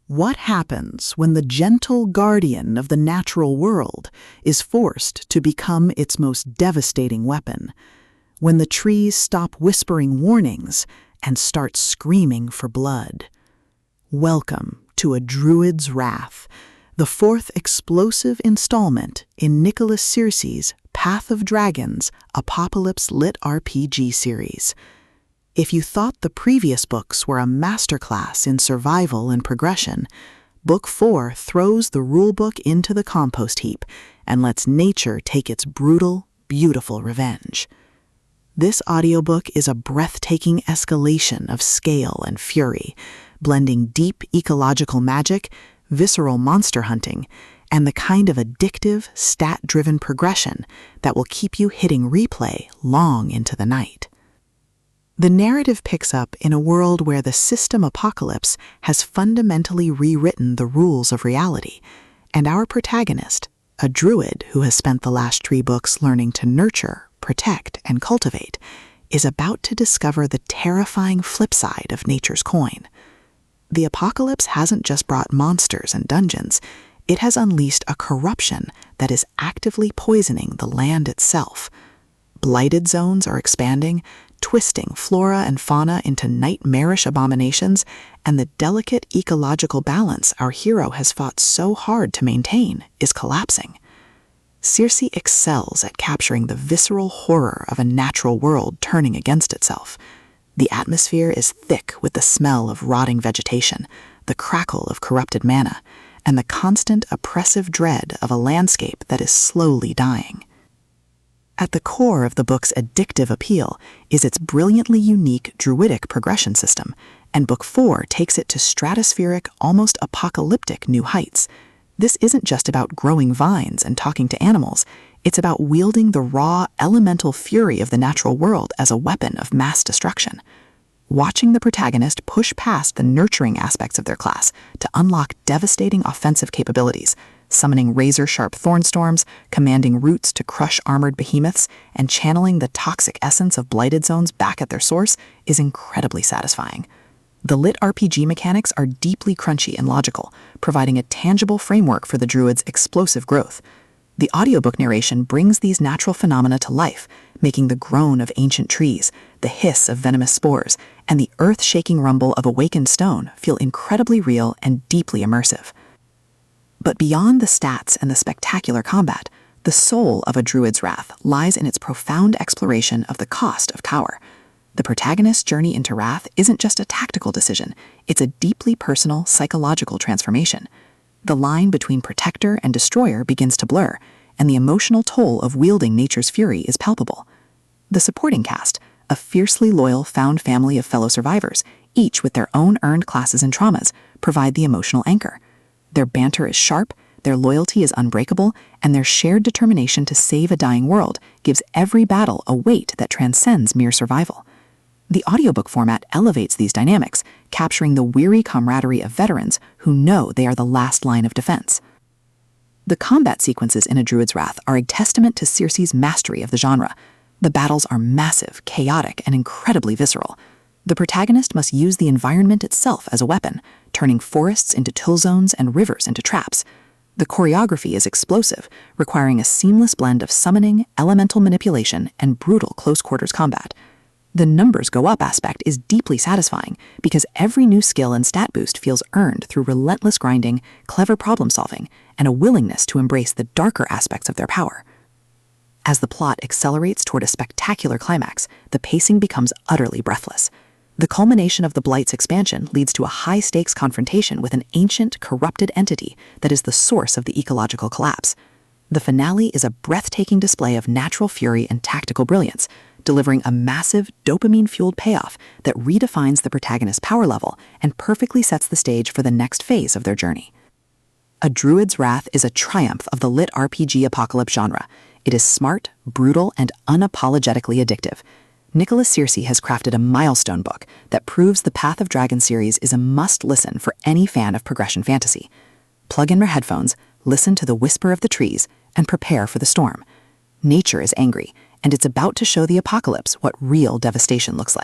What happens when the gentle guardian of the natural world is forced to become its most devastating weapon? When the trees stop whispering warnings and start screaming for blood? Welcome to A Druid's Wrath, the fourth explosive installment in Nicholas Searcy's Path of Dragons Apocalypse LitRPG series. If you thought the previous books were a masterclass in survival and progression, Book 4 throws the rulebook into the compost heap and lets nature take its brutal, beautiful revenge. This audiobook is a breathtaking escalation of scale and fury, blending deep ecological magic, visceral monster hunting, and the kind of addictive, stat-driven progression that will keep you hitting replay long into the night. The narrative picks up in a world where the system apocalypse has fundamentally rewritten the rules of reality, and our protagonist, a druid who has spent the last 3 books learning to nurture, protect, and cultivate, is about to discover the terrifying flip side of nature's coin. The apocalypse hasn't just brought monsters and dungeons, it has unleashed a corruption that is actively poisoning the land itself. Blighted zones are expanding, twisting flora and fauna into nightmarish abominations, and the delicate ecological balance our hero has fought so hard to maintain is collapsing. Searcy excels at capturing the visceral horror of a natural world turning against itself. The atmosphere is thick with the smell of rotting vegetation, the crackle of corrupted mana, and the constant oppressive dread of a landscape that is slowly dying. At the core of the book's addictive appeal is its brilliantly unique druidic progression system, and Book 4 takes it to stratospheric, almost apocalyptic new heights. This isn't just about growing vines and talking to animals, it's about wielding the raw, elemental fury of the natural world as a weapon of mass destruction. Watching the protagonist push past the nurturing aspects of their class to unlock devastating offensive capabilities, summoning razor-sharp thornstorms, commanding roots to crush armored behemoths, and channeling the toxic essence of blighted zones back at their source is incredibly satisfying. The LitRPG mechanics are deeply crunchy and logical, providing a tangible framework for the druid's explosive growth. The audiobook narration brings these natural phenomena to life, making the groan of ancient trees, the hiss of venomous spores, and the earth-shaking rumble of awakened stone feel incredibly real and deeply immersive. But beyond the stats and the spectacular combat, the soul of A Druid's Wrath lies in its profound exploration of the cost of power. The protagonist's journey into Wrath isn't just a tactical decision, it's a deeply personal, psychological transformation. The line between protector and destroyer begins to blur, and the emotional toll of wielding nature's fury is palpable. The supporting cast, a fiercely loyal found family of fellow survivors, each with their own earned classes and traumas, provide the emotional anchor. Their banter is sharp, their loyalty is unbreakable, and their shared determination to save a dying world gives every battle a weight that transcends mere survival. The audiobook format elevates these dynamics, capturing the weary camaraderie of veterans who know they are the last line of defense. The combat sequences in A Druid's Wrath are a testament to Searcy's mastery of the genre. The battles are massive, chaotic, and incredibly visceral. The protagonist must use the environment itself as a weapon, turning forests into till zones and rivers into traps. The choreography is explosive, requiring a seamless blend of summoning, elemental manipulation, and brutal close-quarters combat. The numbers go up aspect is deeply satisfying because every new skill and stat boost feels earned through relentless grinding, clever problem-solving, and a willingness to embrace the darker aspects of their power. As the plot accelerates toward a spectacular climax, the pacing becomes utterly breathless. The culmination of the Blight's expansion leads to a high-stakes confrontation with an ancient, corrupted entity that is the source of the ecological collapse. The finale is a breathtaking display of natural fury and tactical brilliance, delivering a massive, dopamine-fueled payoff that redefines the protagonist's power level and perfectly sets the stage for the next phase of their journey. A Druid's Wrath is a triumph of the LitRPG apocalypse genre. It is smart, brutal, and unapologetically addictive. Nicholas Searcy has crafted a milestone book that proves the Path of Dragons series is a must-listen for any fan of progression fantasy. Plug in your headphones, listen to the whisper of the trees, and prepare for the storm. Nature is angry, and it's about to show the apocalypse what real devastation looks like.